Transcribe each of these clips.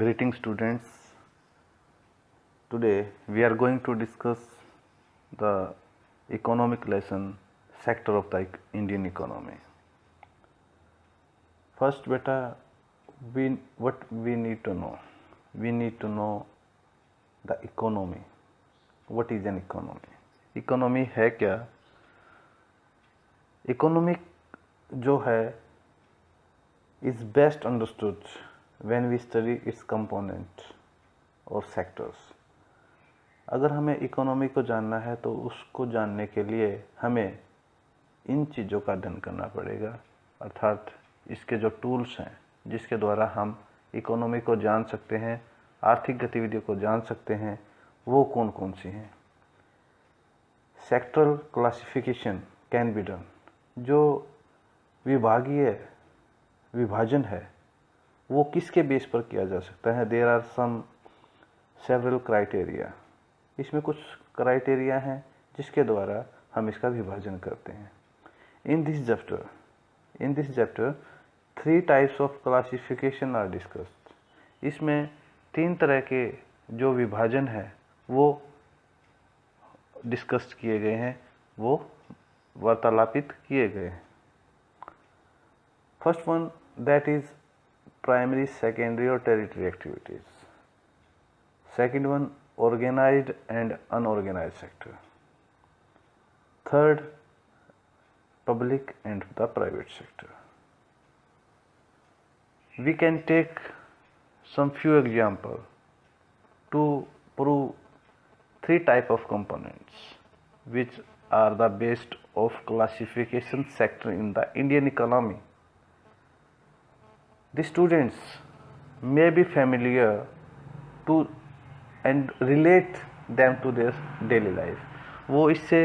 Greeting students. Today we are going to discuss the economic lesson sector of the Indian economy. First beta, what we need to know? We need to know the economy. What is an economy? Economy है क्या? Economic जो है is best understood when we study its component और sectors. अगर हमें economy को जानना है तो उसको जानने के लिए हमें इन चीज़ों का अध्ययन करना पड़ेगा, अर्थात इसके जो टूल्स हैं जिसके द्वारा हम इकोनॉमी को जान सकते हैं, आर्थिक गतिविधियों को जान सकते हैं, वो कौन कौन सी हैं. Sectoral classification can be done. जो विभागीय विभाजन है वो किसके बेस पर किया जा सकता है? There are some several criteria. इसमें कुछ क्राइटेरिया हैं जिसके द्वारा हम इसका विभाजन करते हैं. In this chapter 3 types of classification are discussed. इसमें 3 तरह के जो विभाजन है वो डिस्कस किए गए हैं, वो वार्तालापित किए गए हैं. First one, that is primary, secondary और tertiary activities. Second one, organized and unorganized sector. Third, public and the private sector. We can take some few examples to prove 3 type of components which are the base of classification sector in the Indian economy. The students may be familiar to and relate them to their daily life. वो इससे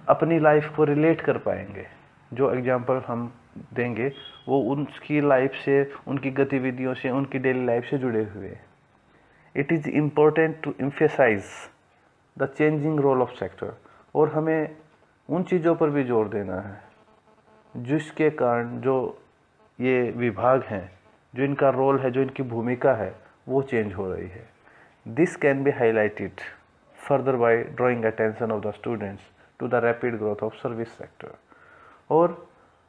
अपनी life को relate कर पाएंगे. जो example हम देंगे वो उनकी लाइफ से, उनकी गतिविधियों से, उनकी डेली लाइफ से जुड़े हुए. It is important to emphasise the changing role of sector. और हमें उन चीज़ों पर भी जोर देना है जिसके कारण जो ये विभाग हैं, जो इनका रोल है, जो इनकी भूमिका है, वो चेंज हो रही है. This can be highlighted further by drawing attention of the students to the rapid growth of service sector. और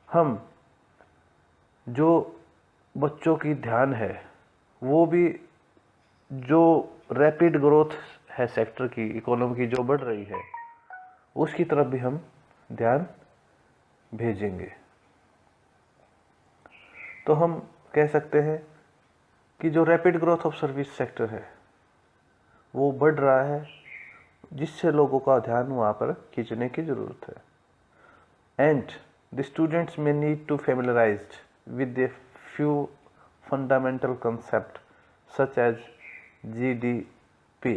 हम जो बच्चों की ध्यान है वो भी जो रैपिड ग्रोथ है सेक्टर की, इकोनॉमी की जो बढ़ रही है, उसकी तरफ भी हम ध्यान भेजेंगे. तो हम कह सकते हैं कि जो rapid growth of service sector है वो बढ़ रहा है, जिससे लोगों का ध्यान वहाँ पर खींचने की ज़रूरत है. एंड द स्टूडेंट्स में need to familiarised with the few fundamental concept such as GDP.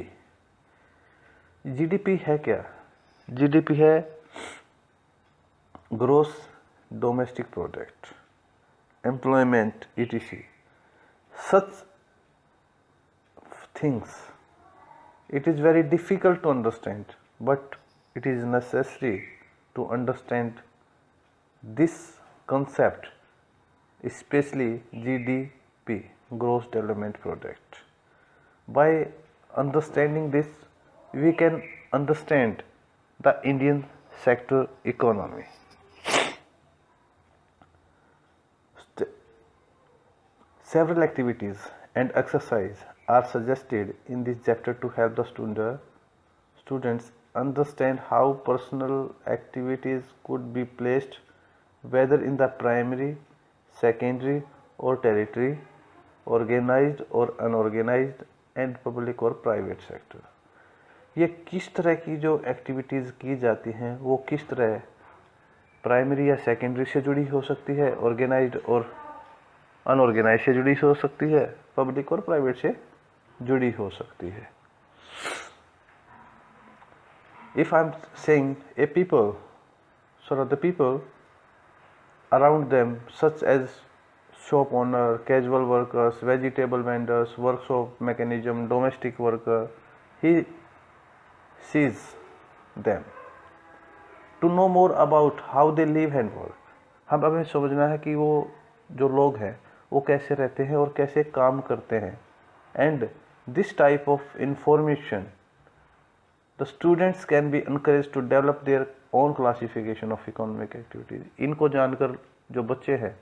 GDP है क्या? जीडीपी है gross domestic product, employment, etc. Such things, it is very difficult to understand, but it is necessary to understand this concept, especially GDP, gross development product. By understanding this, we can understand the Indian sector economy. Several activities and exercise are suggested in this chapter to help the students understand how personal activities could be placed whether in the primary, secondary or tertiary, organized or unorganized and public or private sector. ये किस तरह की जो activities की जाती हैं वो किस तरह प्राइमरी या सेकेंडरी से जुड़ी हो सकती है, ऑर्गेनाइज्ड और अनऑर्गेनाइज से जुड़ी हो सकती है, पब्लिक और प्राइवेट से जुड़ी हो सकती है. If I am saying a people, so the people around them such as shop owner, casual workers, vegetable vendors, workshop mechanism, domestic worker, he sees them. To know more about how they live and work. हम हमें समझना है कि वो जो लोग हैं वो कैसे रहते हैं और कैसे काम करते हैं। And this type of information the students can be encourage to develop their own classification of economic activities. इनको जानकर जो बच्चे हैं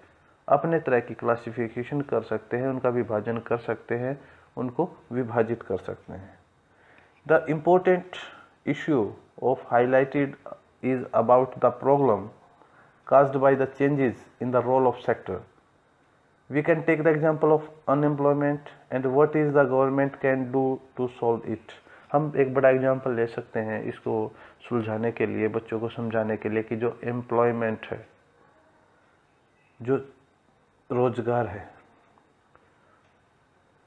अपने तरह की क्लासिफिकेशन कर सकते हैं, उनका विभाजन कर सकते हैं, उनको विभाजित कर सकते हैं। The important issue of highlighted is about the problem caused by the changes in the role of sector. We can take the example of unemployment and what is the government can do to solve it. हम एक बड़ा example ले सकते हैं इसको सुलझाने के लिए, बच्चों को समझाने के लिए कि जो एम्प्लॉयमेंट है, जो रोजगार है,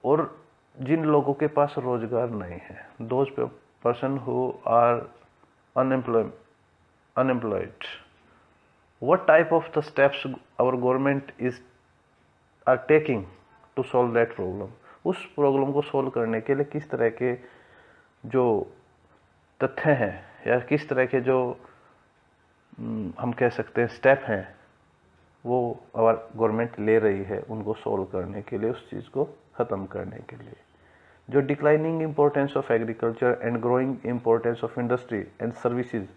और जिन लोगों के पास रोजगार नहीं है, those person who are unemployed, what type of the steps our government are taking to solve that problem. उस प्रॉब्लम को सोल्व करने के लिए किस तरह के जो तथ्य हैं या किस तरह के जो हम कह सकते हैं स्टेप हैं वो आवर गवर्नमेंट ले रही है उनको सोल्व करने के लिए, उस चीज़ को ख़त्म करने के लिए। जो declining importance of agriculture and growing importance of industry and services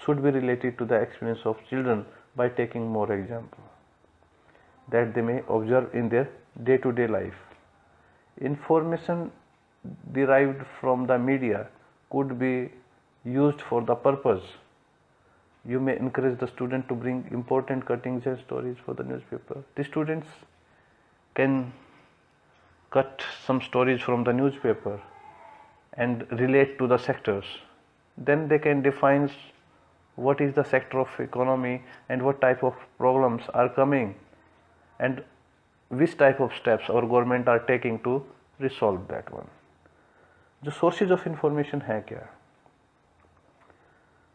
should be related to the experience of children by taking more example that they may observe in their day-to-day life. Information derived from the media could be used for the purpose. You may encourage the student to bring important cuttings and stories for the newspaper. The students can cut some stories from the newspaper and relate to the sectors. Then they can define what is the sector of economy and what type of problems are coming and which type of steps our government are taking to resolve that one. जो sources of information है क्या?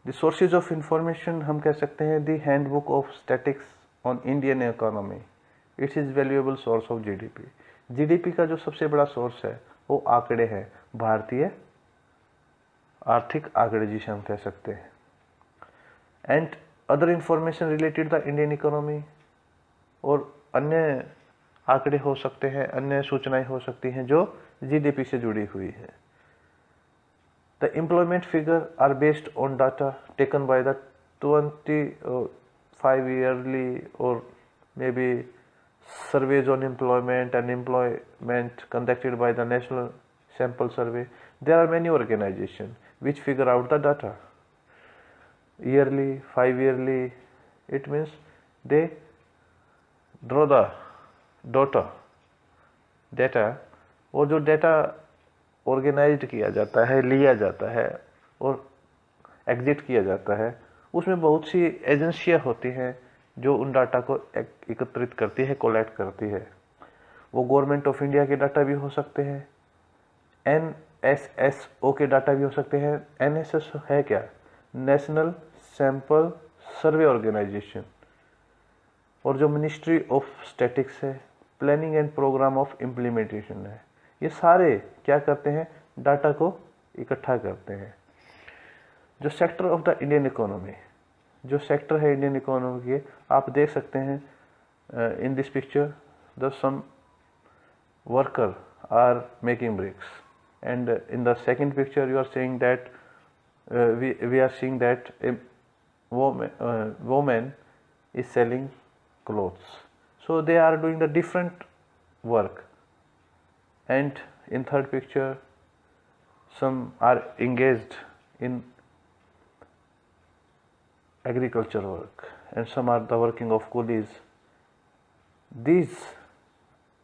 The sources of information हम कह सकते हैं the handbook of statistics on Indian economy. It is valuable source of GDP. GDP का जो सबसे बड़ा सोर्स है वो आंकड़े हैं, भारतीय आर्थिक आंकड़े जिसे हम कह सकते हैं। And other information related the Indian economy, और अन्य आंकड़े हो सकते हैं, अन्य सूचनाएं हो सकती हैं जो जीडीपी से जुड़ी हुई है। The employment figure are based on data taken by the 25 yearly और maybe surveys on employment and employment conducted by the national sample survey. There are many organisation which figure out the data yearly, 5 yearly. It means they draw the data, और जो data organised किया जाता है, लिया जाता है और exit किया जाता है, उसमें बहुत सी एजेंसियां होती हैं जो उन डाटा को एकत्रित करती है, कोलेक्ट करती है। वो गवर्नमेंट ऑफ इंडिया के डाटा भी हो सकते हैं, NSSO के डाटा भी हो सकते हैं। NSS है क्या? National sample survey organisation. और जो मिनिस्ट्री ऑफ स्टैटिक्स है, planning and programme of implementation है, ये सारे क्या करते हैं? डाटा को इकट्ठा करते हैं। जो sector of the Indian economy, जो सेक्टर है इंडियन इकोनॉमी के, आप देख सकते हैं in this picture the some worker are making bricks, and in the second picture you are saying that we are seeing that a woman is selling clothes. So they are doing the different work. And in third picture some are engaged in agriculture work and some are the working of coolies. These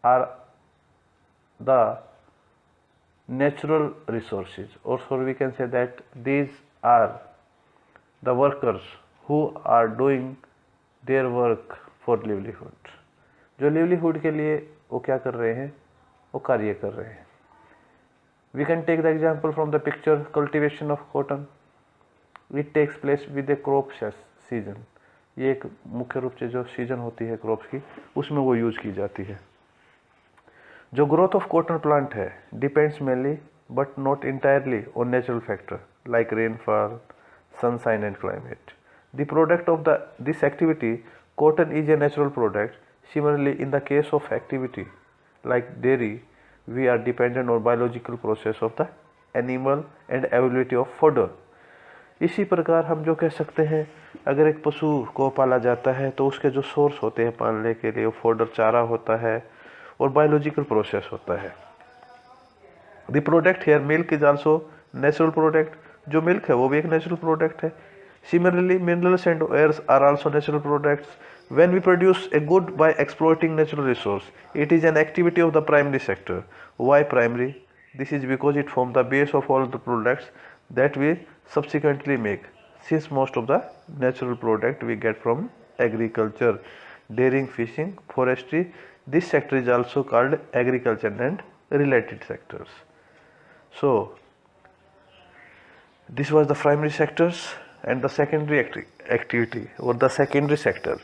are the natural resources, or so we can say that these are the workers who are doing their work for livelihood. जो livelihood के लिए वो क्या कर रहे हैं? वो कार्य कर रहे हैं। We can take the example from the picture cultivation of cotton. It takes place with the crop season. ये एक मुख्य रूप से जो सीजन होती है क्रॉप्स की, उसमें वो यूज की जाती है। जो ग्रोथ ऑफ कॉटन प्लांट है depends mainly but not entirely on natural factor like rainfall, sunshine and climate. The product of this activity, cotton is a natural product Similarly, in the case of activity like dairy, we are dependent on biological process of the animal and availability of fodder. इसी प्रकार हम जो कह सकते हैं, अगर एक पशु को पाला जाता है तो उसके जो सोर्स होते हैं पालने के लिए, वो फॉडर चारा होता है और बायोलॉजिकल प्रोसेस होता है. The product here milk is also natural product. जो मिल्क है वो भी एक नेचुरल प्रोडक्ट है. Similarly minerals and ores are also natural products. When we produce a good by exploiting natural resource, it is an activity of the primary sector. Why primary? This is because it forms the base of all the products that we subsequently make. Since most of the natural product we get from agriculture, dairying, fishing, forestry, this sector is also called agriculture and related sectors. So, this was the primary sectors and the secondary activity or the secondary sector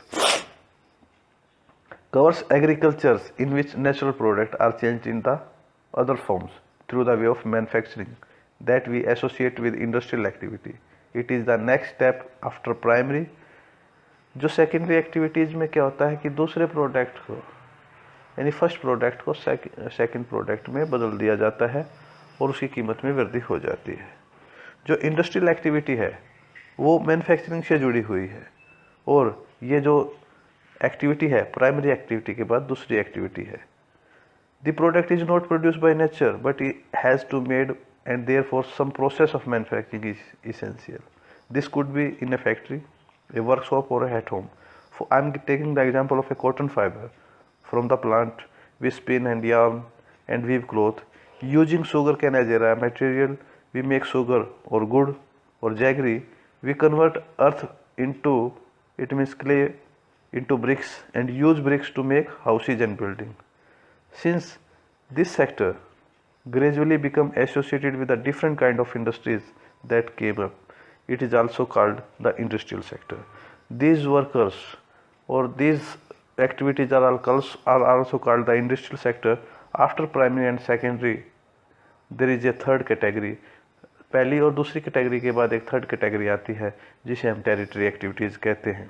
covers agricultures in which natural products are changed in the other forms through the way of manufacturing that we associate with industrial activity. It is the next step after primary. जो secondary activities में क्या होता है कि दूसरे product को यानी first product को सेकेंड प्रोडक्ट में बदल दिया जाता है और उसकी कीमत में वृद्धि हो जाती है. जो इंडस्ट्रियल एक्टिविटी है वो मैन्युफैक्चरिंग से जुड़ी हुई है और ये जो एक्टिविटी है प्राइमरी एक्टिविटी के बाद दूसरी एक्टिविटी है. The product is not produced by nature but it has to made and therefore some process of manufacturing is essential. This could be in a factory, a workshop or at home. I am taking the example of a cotton fiber. From the plant, we spin and yarn and weave cloth. Using sugarcane as a raw material, we make sugar or gur or jaggery. We convert earth into, it means clay, into bricks and use bricks to make houses and buildings. Since this sector gradually become associated with a different kind of industries that came up, it is also called the industrial sector. These workers or these activities are also called the industrial sector. After primary and secondary, there is a third category. पहली और दूसरी category के बाद एक third category आती है जिसे हम टेरिटरी एक्टिविटीज़ कहते हैं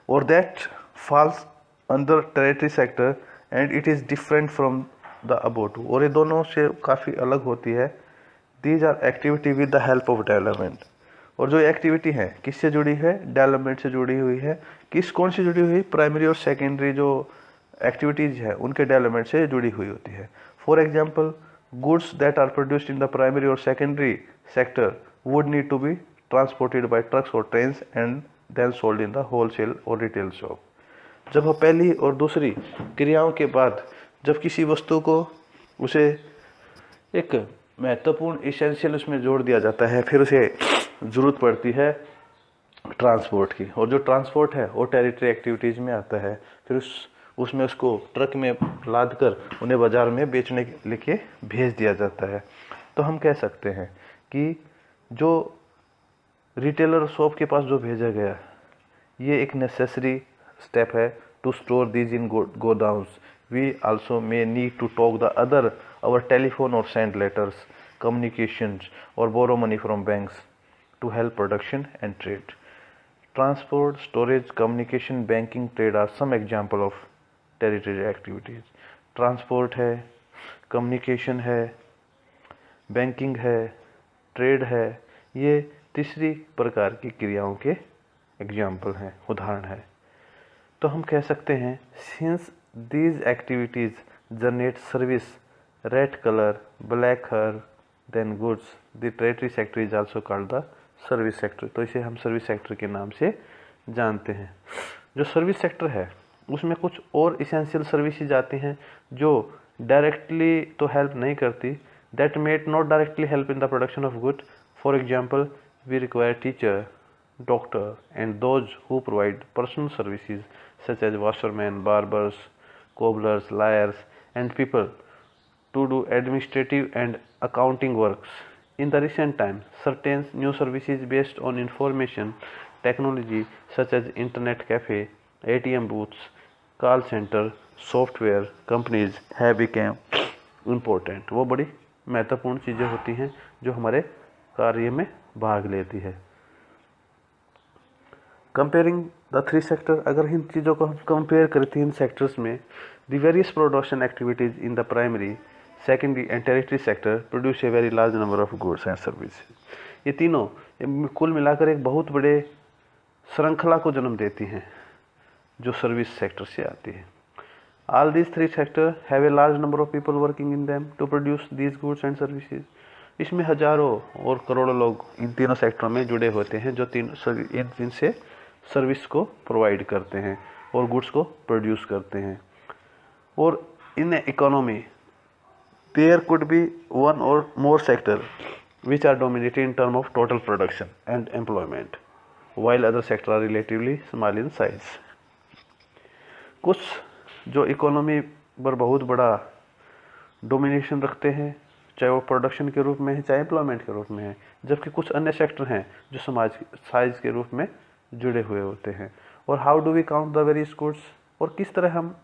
और that falls under territory sector and it is different from the above two. और ये दोनों से काफ़ी अलग होती है. These are activity with the help of development. और जो एक्टिविटी है किससे जुड़ी है? डेवलपमेंट से जुड़ी हुई है. कौन सी जुड़ी हुई? प्राइमरी और सेकेंडरी जो एक्टिविटीज़ है उनके डेवलपमेंट से जुड़ी हुई होती है. For example, goods that are produced in the primary और secondary sector would need to be transported by trucks और trains and then sold in the wholesale और रिटेल शॉप. जब हम पहली और दूसरी क्रियाओं के बाद जब किसी वस्तु को उसे एक महत्वपूर्ण इसेंशियल उसमें जोड़ दिया जाता है, फिर उसे ज़रूरत पड़ती है ट्रांसपोर्ट की. और जो ट्रांसपोर्ट है वो टेरिटरी एक्टिविटीज़ में आता है. फिर उसमें उसको ट्रक में लाद कर उन्हें बाज़ार में बेचने के लिए भेज दिया जाता है. तो हम कह सकते हैं कि जो रिटेलर शॉप के पास जो भेजा गया ये एक नेसेसरी स्टेप है to store these in godowns. We also may need to talk the other our telephone or send letters, communications or borrow money from banks to help production and trade. Transport, storage, communication, banking, trade are some example of territory activities. Transport है, communication है, banking है, trade है, ये तीसरी प्रकार की क्रियाओं के एग्जाम्पल हैं, उदाहरण है. तो हम कह सकते हैं since these activities generate service, red color, black hair, then goods, the tertiary sector is also called the service sector. तो इसे हम सर्विस सेक्टर के नाम से जानते हैं. जो सर्विस सेक्टर है उसमें कुछ और इसेंशियल सर्विसेज आती हैं जो डायरेक्टली तो हेल्प नहीं करती, that may not directly help in the production of good. For example, we require teacher, doctor and those who provide personal services such as washermen, barbers, cobblers, lawyers and people to do administrative and accounting works. In the recent times, certain new services based on information technology such as internet cafe, ATM booths, call center, software companies have become important. वो बड़ी महत्वपूर्ण चीज़ें होती हैं जो हमारे कार्य में भाग लेती है. Comparing द थ्री सेक्टर, अगर इन चीज़ों को हम कंपेयर करें तीन सेक्टर्स में, the various production activities in the primary, secondary and territory sector produce a very large number of goods and services. ये तीनों कुल मिलाकर एक बहुत बड़े श्रृंखला को जन्म देती हैं जो सर्विस सेक्टर से आती है। All these three sector have a large number of people working in them to produce these goods and services. इसमें हजारों और करोड़ों लोग इन तीनों सेक्टरों में जुड़े होते हैं जो इन से सर्विस को प्रोवाइड करते हैं और गुड्स को प्रोड्यूस करते हैं। और in economy there could be one or more sector which are dominated in terms of total production and employment, while other sectors are relatively small in size. कुछ जो इकोनॉमी पर बहुत बड़ा डोमिनेशन रखते हैं, चाहे वो प्रोडक्शन के रूप में है चाहे एम्प्लॉयमेंट के रूप में है, जबकि कुछ अन्य सेक्टर हैं जो समाज साइज के रूप में जुड़े हुए होते हैं। और how do we count the various goods, और किस तरह हम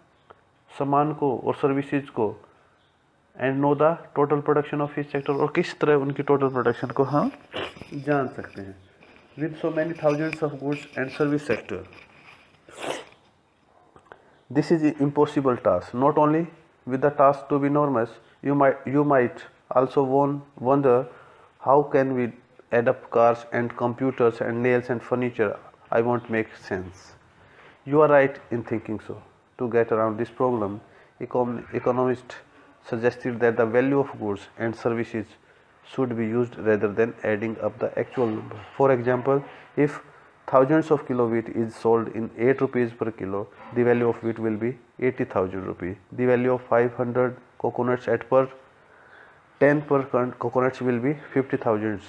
सामान को और सर्विसेज को and know the total production of each sector, और किस तरह उनकी टोटल प्रोडक्शन को हम जान सकते हैं। With so many thousands of goods and service sector, this is impossible task. Not only with the task to be enormous, you might also wonder how can we add up cars and computers and nails and furniture. I won't make sense. You are right in thinking so. To get around this problem, economists suggested that the value of goods and services should be used rather than adding up the actual number. For example, if thousands of kilo wheat is sold in 8 rupees per kilo, the value of wheat will be 80,000 rupees. The value of 500 coconuts at per 10 per coconuts will be 50,000.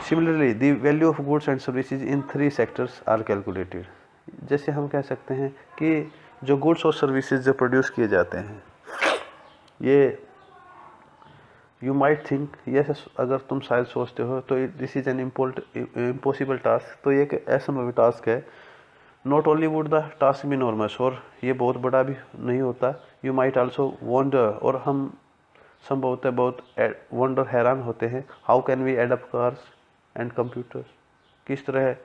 Similarly, the value of goods and services in three sectors are calculated. जैसे हम कह सकते हैं कि जो goods और services जो produce किए जाते हैं, ये यू माइट थिंक, यस अगर तुम शायद सोचते हो तो this is an impossible task, तो ये एक असंभव टास्क है। Not only would the task be enormous, और ये बहुत बड़ा भी नहीं होता। यू माइट आल्सो वंडर, और हम संभवतः बहुत वंडर हैरान होते हैं, how can we add up cars and computers, किस तरह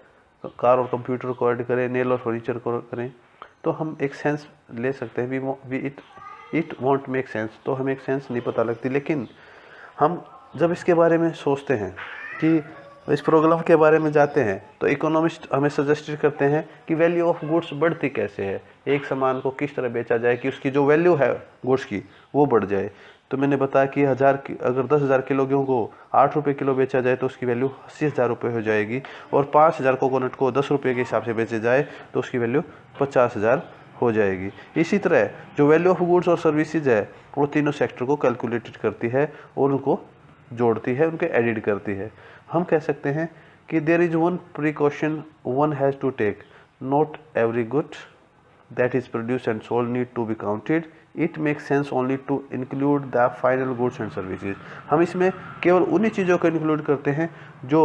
कार और कंप्यूटर को ऐड करें, नेल और फर्नीचर को करें। तो हम एक सेंस ले सकते हैं, इट वॉन्ट मेक सेंस, तो हमें एक सेंस नहीं पता लगती। लेकिन हम जब इसके बारे में सोचते हैं कि इस प्रोग्राम के बारे में जाते हैं, तो इकोनॉमिस्ट हमें सजेस्ट करते हैं कि वैल्यू ऑफ गुड्स बढ़ती कैसे है, एक सामान को किस तरह बेचा जाए कि उसकी जो वैल्यू है गुड्स की वो बढ़ जाए। तो मैंने बताया कि अगर 10,000 किलो गेहूँ को 8 रुपये किलो बेचा जाए तो उसकी वैल्यू 80,000 रुपये हो जाएगी, और 5,000 कोकोनट को 10 रुपये के हिसाब से बेचे जाए तो उसकी वैल्यू 50,000 हो जाएगी। इसी तरह जो वैल्यू ऑफ गुड्स और सर्विसेज है वो तीनों सेक्टर को कैलकुलेटेड करती है और उनको जोड़ती है, उनके एडिड करती है। हम कह सकते हैं कि there is one precaution one has to take, not every good that is produced and sold need to be counted. It makes sense only to include the final goods and services. हम इसमें केवल उन्हीं चीज़ों को include करते हैं जो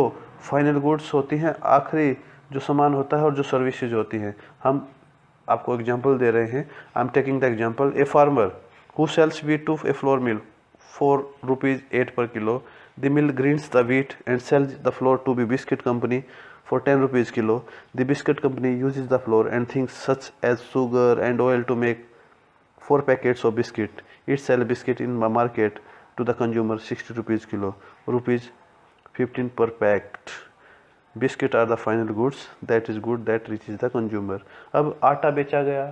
final goods होती हैं, आखिरी जो सामान होता है, और जो सर्विसेज होती हैं। हम आपको एग्जांपल दे रहे हैं। I am taking the example, a farmer who sells wheat to a flour mill for ₹8 per kilo. The mill grinds the wheat and sells the flour to the biscuit company for 10 rupees kilo. The biscuit company uses the flour and things such as sugar and oil to make 4 packets of biscuit. It sells biscuit in the market to the consumer 60 rupees kilo, rupees 15 per packet. Biscuit are the final goods, that is good that reaches the consumer. अब आटा बेचा गया,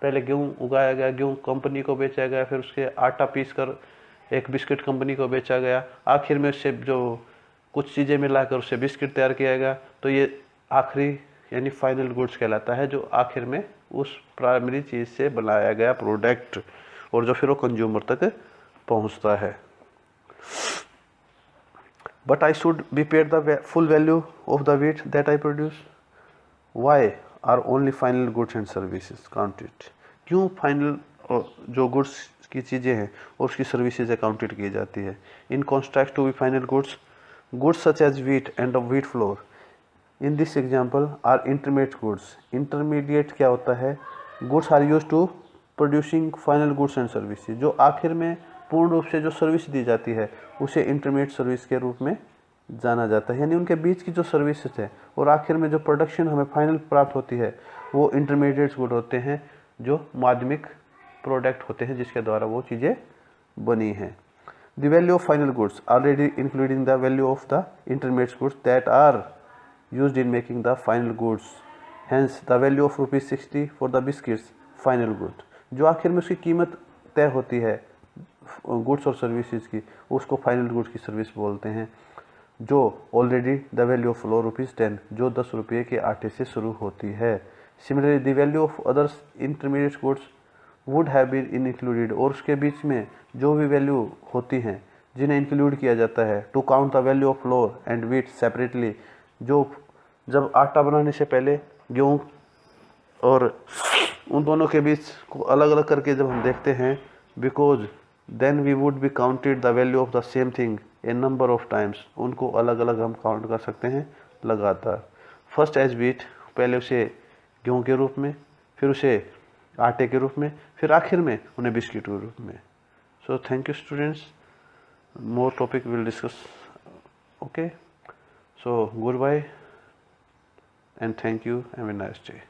पहले गेहूँ उगाया गया, गेहूँ company को बेचा गया, फिर उसके आटा पीस कर एक बिस्किट कंपनी को बेचा गया, आखिर में उससे जो कुछ चीज़ें मिलाकर उससे बिस्किट तैयार किया गया, तो ये आखिरी यानी फाइनल गुड्स कहलाता है, जो आखिर में उस प्राइमरी चीज़ से बनाया गया प्रोडक्ट, और जो फिर वो कंज्यूमर तक पहुंचता है। But I should be paid the full value of the wheat that I produce. Why are only final goods and services counted? क्यों फाइनल जो गुड्स की चीज़ें हैं और उसकी सर्विसेज अकाउंटेड की जाती है? In contract to be final goods such as wheat and wheat flour in this example are intermediate goods. Intermediate क्या होता है? Goods are used to producing final goods and services. जो आखिर में पूर्ण रूप से जो सर्विस दी जाती है उसे इंटरमीडिएट सर्विस के रूप में जाना जाता है, यानी उनके बीच की जो सर्विसेज है और आखिर में जो प्रोडक्शन हमें फाइनल प्राप्त होती है वो इंटरमीडिएट गुड होते हैं, जो माध्यमिक प्रोडक्ट होते हैं जिसके द्वारा वो चीज़ें बनी हैं। The value of final goods already including the value of the intermediate goods that are used in making the final goods, hence the value of ₹60 for the biscuits final good. जो आखिर में उसकी कीमत तय होती है गुड्स और services की, उसको फाइनल गुड्स की सर्विस बोलते हैं, जो already the value of floor ₹10, जो 10 रुपये के आटे से शुरू होती है। Similarly the value of others intermediate goods would have been included, और उसके बीच में जो भी वैल्यू होती हैं जिन्हें इंक्लूड किया जाता है, to count the value of flour and wheat separately, जो जब आटा बनाने से पहले गेहूँ और उन दोनों के बीच को अलग अलग करके जब हम देखते हैं, because then we would be counted the value of the same thing a number of times, उनको अलग अलग हम काउंट कर सकते हैं लगातार। फर्स्ट एज व्हीट, पहले उसे गेहूँ के रूप में, फिर उसे आटे के रूप में, फिर आखिर में उन्हें बिस्किट के रूप में। So thank you students, more topic will discuss, okay, so good bye and thank you, have a nice day.